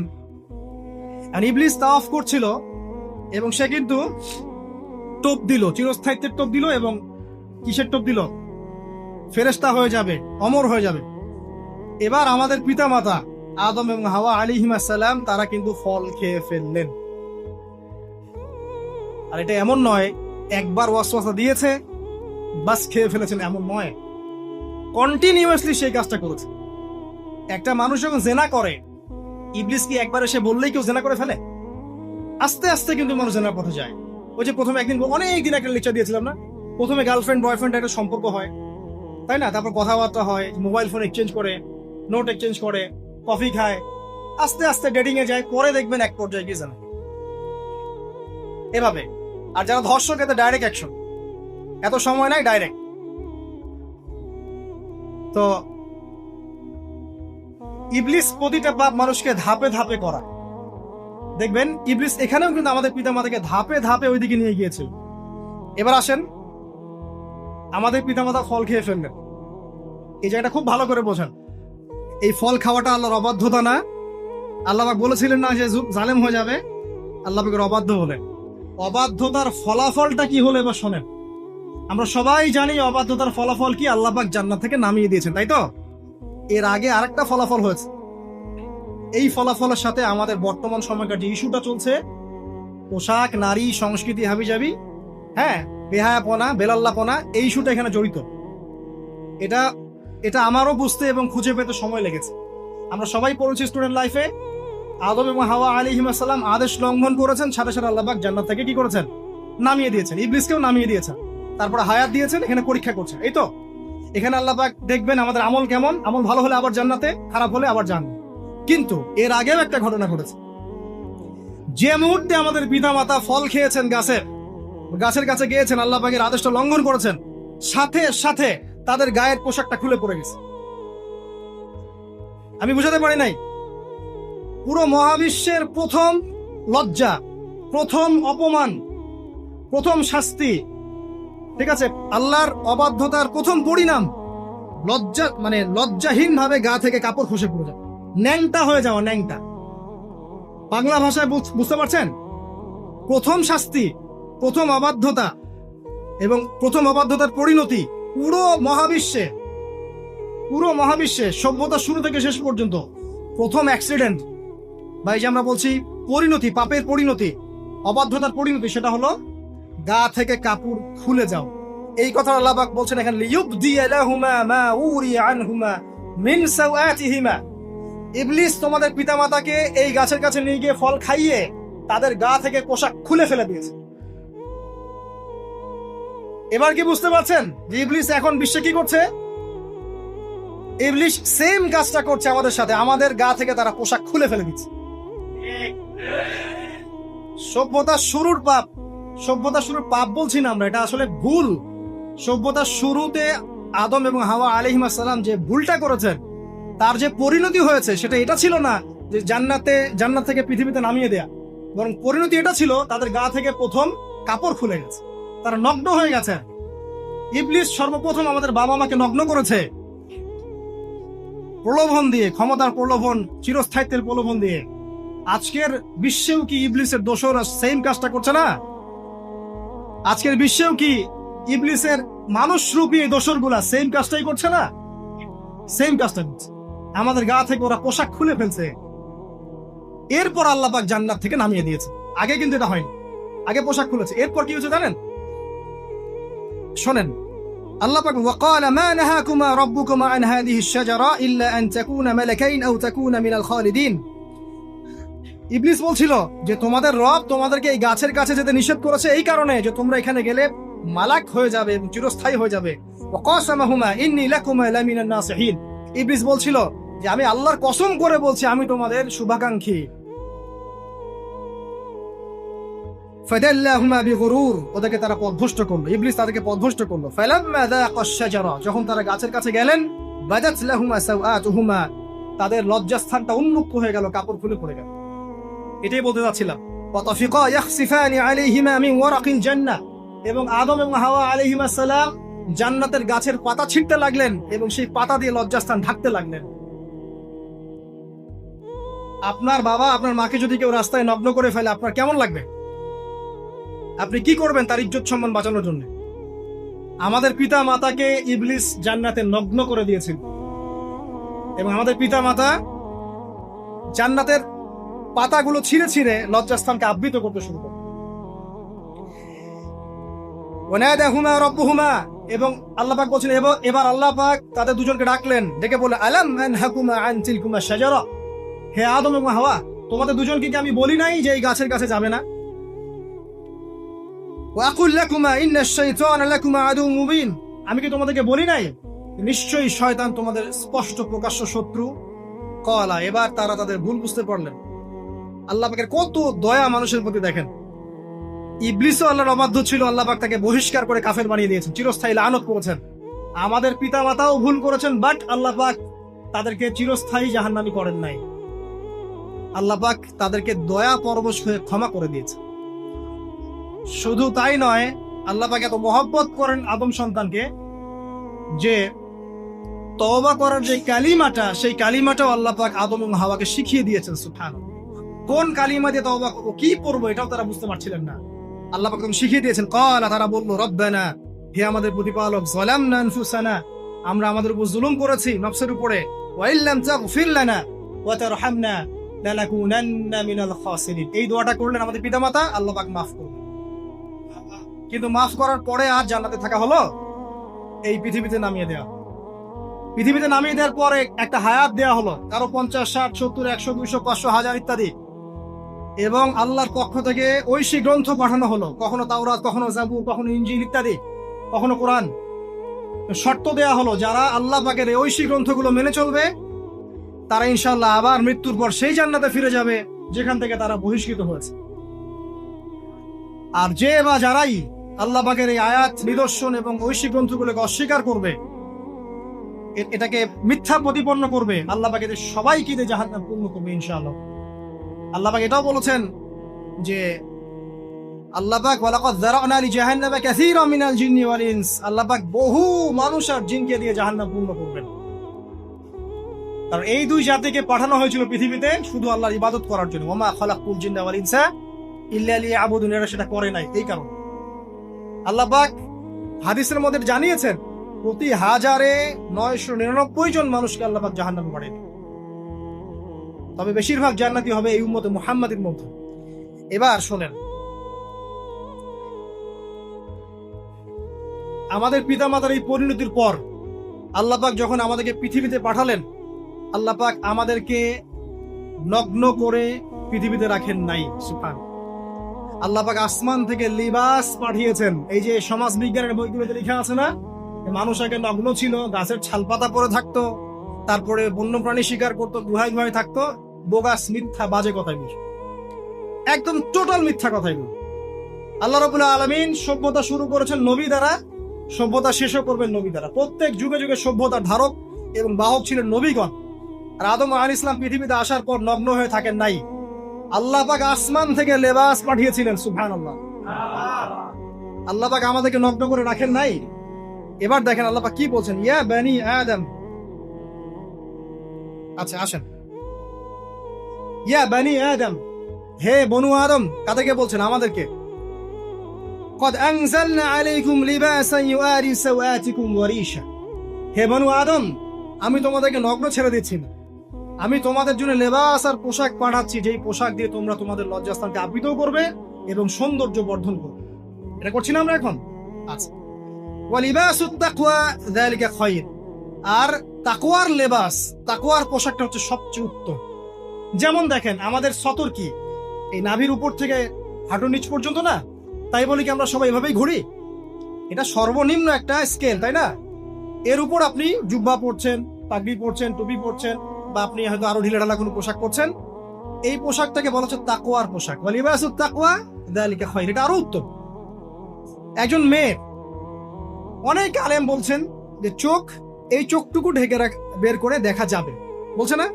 ইবলিস তাওয়াফ করছিল এবং সে কিন্তু টোপ দিল, চিরস্থায়িত্বের টোপ দিল। এবং কিসের টোপ দিল? ফেরেশতা হয়ে যাবে, অমর হয়ে যাবে। এবার আমাদের পিতামাতা আদম এবং হাওয়া আলাইহিস সালাম তারা কিন্তু ফল খেয়ে ফেললেন। আর এটা এমন নয় একবার ওয়াসওয়াসা দিয়েছে বাস খেয়ে ফেলেছেন, এমন নয়। কন্টিনিউয়াসলি সেই কাজটা করেছে। একটা মানুষ যখন জেনা করে, ইবলিস কি একবার এসে বললেই কেউ জেনা করে ফেলে? আস্তে আস্তে কিন্তু মানুষ জেনার পথে যায়। ওই যে প্রথমে একদিন, অনেকদিন একটা লেকচার দিয়েছিলাম না, প্রথমে গার্লফ্রেন্ড বয়ফ্রেন্ড একটা সম্পর্ক হয়, তাই না? তারপর কথাবার্তা হয়, মোবাইল ফোন এক্সচেঞ্জ করে, নোট এক্সচেঞ্জ করে, কফি খায়, আস্তে আস্তে ডেটিং এ যায়, পরে দেখবেন এক পর্যায়ে গিয়ে জানা এভাবে। আর যারা ধর্ষক, এতে ডাইরেক্ট অ্যাকশন, এত সময় নাই, ডাইরেক্ট। তো ইবলিস প্রতিটা পাপ মানুষকে ধাপে ধাপে করা। দেখবেন ইবলিস এখানেও কিন্তু আমাদের পিতামাতাকে ধাপে ধাপে ওইদিকে নিয়ে গিয়েছিল। এবার আসেন, আমাদের পিতামাতা ফল খেয়ে ফেললেন, এই জায়গাটা খুব ভালো করে বোঝেন। এই ফল খাওয়াটা আল্লাহর অবাধ্যতা না। আল্লাহ পাক বলেছিলেন না যে জালেম হয়ে যাবে, আল্লাহ পাকের অবাধ্য হলেন। অবাধ্যতার ফলাফলটা কি হলো এবার শোনেন। আমরা সবাই জানি অবাধ্যতার ফলাফল কি, আল্লাহ পাক জান্নাত থেকে নামিয়ে দিয়েছেন, তাই তো? এর আগে আরেকটা ফলাফল হয়েছে। এই ফলাফলের সাথে আমাদের বর্তমান সময়কার যে ইস্যুটা চলছে, পোশাক, নারী, সংস্কৃতি, হাবিজাবি, হ্যাঁ, বেহায়াপনা, বেলাল্লাপনা, এই ইস্যুটা এখানে জড়িত। এটা আমারও বুঝতে এবং খুঁজে পেতে সময় লেগেছে। আমরা সবাই পড়েছি স্টুডেন্ট লাইফে, আদম এবং হাওয়া আলাইহিস সালাম আদেশ লঙ্ঘন করেছেন, সাথে সাথে আল্লাহ পাক জান্নাত থেকে কি করেছেন? নামিয়ে দিয়েছেন। ইবলিসকেও নামিয়ে দিয়েছেন, তারপরে হায়াত দিয়েছেন, এখানে পরীক্ষা করছেন, এই তো। এখানে আল্লাহ পাক দেখবেন আমাদের আমল কেমন, আমল ভালো হলে আবার জান্নাতে, খারাপ হলে আবার জাহান্নামে। কিন্তু এর আগেও একটা ঘটনা ঘটেছে। যে মুহূর্তে আমাদের পিতামাতা ফল খেয়েছেন গাছের কাছে গিয়েছেন, আল্লাহ পাকের আদেশটা লঙ্ঘন করেছেন, সাথে সাথে তাদের গায়ের পোশাকটা খুলে পড়ে গেছে। আমি বুঝাতে পারি নাই, পুরো মহাবিশ্বের প্রথম লজ্জা, প্রথম অপমান, প্রথম শাস্তি, ঠিক আছে, আল্লাহর অবাধ্যতার প্রথম পরিণাম, লজ্জা, মানে লজ্জাহীন ভাবে গা থেকে কাপড় খসে পড়ে যাওয়া, ন্যাংটা হয়ে যাওয়া, ন্যাংটা। বাংলা ভাষায় বুঝতে পারছেন? প্রথম শাস্তি, প্রথম অবাধ্যতা এবং প্রথম অবাধ্যতার পরিণতি পুরো মহাবিশ্বে সভ্যতার শুরু থেকে শেষ পর্যন্ত প্রথম অ্যাক্সিডেন্ট, বা এই যে আমরা বলছি পরিণতি, পাপের পরিণতি, অবাধ্যতার পরিণতি, সেটা হলো গা থেকে কাপড় খুলে যাও। এই কথা আল্লাহ পাক বলছেন এখানে, লিয়ুবদিয়া লাহুমা মা উরিয়া আনহুমা মিন সাওআতিহিমা। ইবলিস তোমাদের পিতামাতাকে এই গাছের কাছে নিয়ে গিয়ে ফল খাইয়ে তাদের গা থেকে পোশাক খুলে ফেলে দিয়েছে। এবার কি বুঝতে পারছেন যে ইবলিস এখন বিশ্বে কি করছে? ইবলিস সেম কাজটা করছে আমাদের সাথে, আমাদের গা থেকে তারা পোশাক খুলে ফেলে দিচ্ছে। সভ্যতার শুরুর পাপ বলছি না আমরা, এটা আসলে ভুল। সভ্যতার শুরুতে আদম এবং হাওয়া আলাইহিস সালাম যে ভুলটা করেছেন, তার যে পরিণতি হয়েছে, সেটা এটা ছিল না যে জান্নাত থেকে পৃথিবীতে নামিয়ে দেয়া, বরং পরিণতি এটা ছিল তাদের গা থেকে প্রথম কাপড় খুলে গেছে, তারা নগ্ন হয়ে গেছে। ইবলিস সর্বপ্রথম আমাদের বাবা মাকে নগ্ন করেছে প্রলোভন দিয়ে, ক্ষমতার প্রলোভন, চিরস্থায়িত্বের প্রলোভন দিয়ে। আজকের বিশ্বেও কি ইবলিসের দোসররা সেম কাজটা করছে না? আজকের বিশ্বেও কি ইবলিসের মানুষরূপী দোসরগুলা সেম কাজটাই করছে না? সেম কাজটা করছে। আমাদের গা থেকে ওরা পোশাক খুলে ফেলছে, এরপর আল্লাহ পাক জান্নাত থেকে নামিয়ে দিয়েছে। আগে কিন্তু এটা হয়নি, আগে পোশাক খুলেছে। এরপর কি হয়েছে জানেন? শোনেন, আল্লাহ পাক وقال ما نهاكما ربكما عن هذه الشجرة إلا أن تكونا ملكين أو تكونا من الخالدين। ইবলিস বলছিল যে তোমাদের রব তোমাদেরকে এই গাছের কাছে যেতে নিষেধ করেছে এই কারণে যে তোমরা এখানে গেলে মালাক হয়ে যাবে এবং চিরস্থায়ী হয়ে যাবে। وقاسمهما إني لكما لمن الناصحين। ইবলিস বলছিল যে আমি আল্লাহর কসম করে বলছি আমি তোমাদের শুভাকাঙ্ক্ষী। ফাদাল্লাহুমা বিগুরুর, ওদেরকে তারা পথভ্রষ্ট করলো, ইবলিস তাদেরকে পথভ্রষ্ট করলো। ফালাম্মা যাqa আশ-শাজারা, যখন তারা গাছের কাছে গেলেন, বাদাত লাহুমা সাওআতুহুমা, তাদের লজ্জাস্থানটা উন্মুক্ত হয়ে গেল, কাপড় খুলে পড়ে গেল। এটাই বলতে যাচ্ছিলাম। ওয়াতাফিকা ইয়াখসিফানি আলাইহিমা মিন ওয়ারাকিল জান্নাহ, এবং আদম এবং হাওয়া আলাইহিমা সালাম জান্নাতের গাছের পাতা ছিঁড়তে লাগলেন এবং সেই পাতা দিয়ে লজ্জাস্থান ঢাকতে লাগলেন। আপনার বাবা আপনার মাকে যদি কেউ রাস্তায় নগ্ন করে ফেলে আপনার কেমন লাগবে? আপনি কি করবেন তার ইজ্জত সম্মান বাঁচানোর জন্য? আমাদের পিতা মাতাকে ইবলিস জান্নাতে নগ্ন করে দিয়েছিল এবং আমাদের পিতা মাতা জান্নাতের পাতাগুলো ছিঁড়ে ছিঁড়ে লজ্জাস্থানকে আবৃত করতে শুরু করে। ওয়ানাদাহুমা রাব্বুহুমা, এবং আল্লাহ পাক বলছেন এবার আল্লাহ পাক তাদের দুজনকে ডাকলেন, ডেকে বলে আলাম আনহাকুমা আন তিলকুমা শাজারা, হে আদম এবং হাওয়া তোমাদের দুজনকে কি আমি বলি নাই যে এই গাছের কাছে যাবে না? ওয়াকুল লাকুমা ইন্নাশ শাইতানা লাকুমা আদুউম মুবিন, আমি কি তোমাদেরকে বলি নাই নিশ্চয়ই শয়তান তোমাদের স্পষ্ট প্রকাশ্য শত্রু? ক্বালা, এবার তারা তাদের ভুল বুঝতে পারলেন। আল্লাহ পাকের কত দয়া মানুষের প্রতি দেখেন। ইবলিসও আল্লাহর অবাধ্য ছিল, আল্লাহ পাক তাকে বহিষ্কার করে কাফের বানিয়ে দিয়েছেন, চিরস্থায়ী লানত করেছেন। আমাদের পিতা মাতাও ভুল করেছেন, বাট আল্লাহ পাক তাদেরকে চিরস্থায়ী জাহান্নামী করেন নাই। আল্লাহ পাক তাদেরকে দয়া পরবশ হয়ে ক্ষমা করে দিয়েছে। শুধু তাই নয়, আল্লাহ পাক এত মহব্বত করেন আদম সন্তানকে যে তওবা করার যে কালিমাটা, সেই কালিমাটাও আল্লাহ পাক আদম এবং হাওয়াকে শিখিয়ে দিয়েছেন। সুবহানাল্লাহ, কোন কালিমা দিয়ে তওবা করব, কি পড়বো, এটাও তারা বুঝতে পারছিলেন না। আল্লাহ পাক তখন শিখিয়ে দিয়েছেন। ক্বালা, তারা বলল, রব্বানা, হে আমাদের প্রতিপালক, যালামনা আনফুসানা, আমরা আমাদের উপর জুলুম করেছি, নফসের উপরে, ওয়া ইল্লাম তাগফির লানা ওয়া তারহামনা লানাকুনান্না মিনাল খাসিরিন। এই দোয়াটা করলেন আমাদের পিতামাতা, আল্লাহ পাক মাফ করবেন। কিন্তু মাফ করার পরে আর জান্নাতে থাকা হলো? এই পৃথিবীতে নামিয়ে দেওয়া। পৃথিবীতে নামিয়ে দেওয়ার পরে একটা হায়াত দেওয়া হলো, কারো 50, 60, 70, 100, 200, 500, 1000 ইত্যাদি, এবং আল্লাহর পক্ষ থেকে ঐশী গ্রন্থ পাঠানো হলো, কখনো তাওরাত, কখনো জাবুর, কখনো ইনজিল ইত্যাদি, কখনো কোরআন। শর্ত দেয়া হলো যারা আল্লাহ পাকের এই ঐশী গ্রন্থগুলো মেনে চলবে তারা ইনশাআল্লাহ আবার মৃত্যুর পর সেই জান্নাতে ফিরে যাবে যেখান থেকে তারা বহিষ্কৃত হয়েছে। আর যে বা যারাই আল্লাহ পাকের এই আয়াত, নিদর্শন এবং ঐশী গ্রন্থগুলোকে অস্বীকার করবে, এটাকে মিথ্যা প্রতিপন্ন করবে, আল্লাহ পাক এদের সবাইকে দিয়ে জাহান্নাম পূর্ণ করবে ইনশাআল্লাহ। আল্লাহ পাক এটাও বলেছেন যে আল্লাহ পাক ওয়ালাকাদ যারানা লিজাহান্নামা কাসীরাম মিনাল জিন্নি ওয়াল ইনস, আল্লাহ পাক বহু মানুষ আর জিনকে দিয়ে জাহান্নাম পূর্ণ করবেন। কারণ এই দুই জাতিকে পাঠানো হয়েছিল পৃথিবীতে শুধু আল্লাহর ইবাদত করার জন্য। ওমা খালাকুল জিন্না ওয়াল ইনসা ইল্লা লিয়াবুদুন, এরা সেটা করে নাই। এই কারণে আল্লাহ পাক হাদিসের মধ্যে জানিয়েছেন প্রতি 1099 জন মানুষকে আল্লাহ পাক জাহান্নামে পাঠিয়ে দিবেন, তবে বেশিরভাগ জান্নাতি হবে এই উম্মতে মুহাম্মাদের মধ্যে। এবার শোনেন, আমাদের পিতামাতার এই পরিণতির পর আল্লাহ পাক যখন আমাদেরকে পৃথিবীতে পাঠালেন, আল্লাহ পাক আমাদেরকে নগ্ন করে পৃথিবীতে রাখেন নাই। সুবহান, আল্লাহ পাক আসমান থেকে লিবাস পাঠিয়েছেন। এই যে সমাজ বিজ্ঞানের বইগুলোতে লেখা আছে না, মানুষ আগে নগ্ন ছিল, গাছের ছালপাতা পরে থাকতো, তারপরে বন্যপ্রাণী শিকার করতো, গুহায় গুহায় থাকতো, বোগাস, মিথ্যা, বাজে কথাগুলো, একদম টোটাল মিথ্যা কথাগুলো। আল্লাহ রাব্বুল আলামিন সভ্যতা শুরু করেছেন নবী দ্বারা, সভ্যতা শেষও করবেন নবী দ্বারা। প্রত্যেক যুগে যুগে সভ্যতার ধারক এবং বাহক ছিলেন নবীগণ। আর আদম আলাইহিস সালাম পৃথিবীতে আসার পর নগ্ন হয়ে থাকেন নাই, আল্লাহ পাক আসমান থেকে লেবাস পাঠিয়েছিলেন। সুবহানাল্লাহ, আল্লাহ পাক আমাদেরকে নগ্ন করে রাখেন নাই। এবার দেখেন আল্লাহ পাক কি বলছেন, ইয়া বানি আদম, আচ্ছা আসেন, ইয়া বানি আদম, হে বনু আদম, কাদেরকে বলছেন? আমাদেরকে। কদ আনজালনা আলাইকুম লিবাসান ইউআরি সাওআতিকুম ওয়া রিশা, হে বনু আদম, আমি তোমাদেরকে নগ্ন ছেড়ে দিচ্ছি না, আমি তোমাদের জন্য লেবাস আর পোশাক পাঠাচ্ছি, যেই পোশাক দিয়ে তোমরা তোমাদের লজ্জাস্থানকে আবৃত করবে এবং সৌন্দর্য বর্ধন করবে। এটা করছি না আমরা এখন? আচ্ছা, ওয়া লিবাসুত তাকওয়া যালিকা খায়র, আর তাকওয়ার লেবাস, তাকওয়ার পোশাকটা হচ্ছে সবচেয়ে উত্তম। যেমন দেখেন আমাদের সতর কি এই নাভির উপর থেকে হাঁটুর নিচ পর্যন্ত না, তাই বলি কি আমরা সবাই এভাবেই ঘুরি? এটা সর্বনিম্ন একটা স্কেল, তাই না? এর উপর আপনি জুব্বা পরছেন, পাগড়ি পরছেন, টুপি পরছেন, বা আপনি হয়তো আরো ঢিলাঢালা কোনো পোশাক পরছেন, এই পোশাকটাকে বলা হচ্ছে তাকওয়ার পোশাক। ওয়া লিবাসুত তাকওয়া যালিকা খায়র, এটা আরো উত্তম। একজন মেয়ে, অনেক আলেম বলছেন যে চোখ, এই চোখটুকু ঢেকে বের করে দেখা যাবে, বলছে না?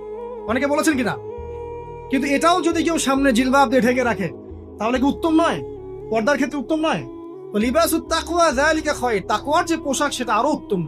অনেকে বলেছেন কিনা? কিন্তু এটাও যদি কেউ সামনে জিলবাব দিয়ে ঢেকে রাখে তাহলে কি উত্তম নয়? পর্দার ক্ষেত্রে উত্তম নয়? লিবাসুত তাকওয়া যালিকা খায়র, তাকওয়ার যে পোশাক সেটা আরো উত্তম।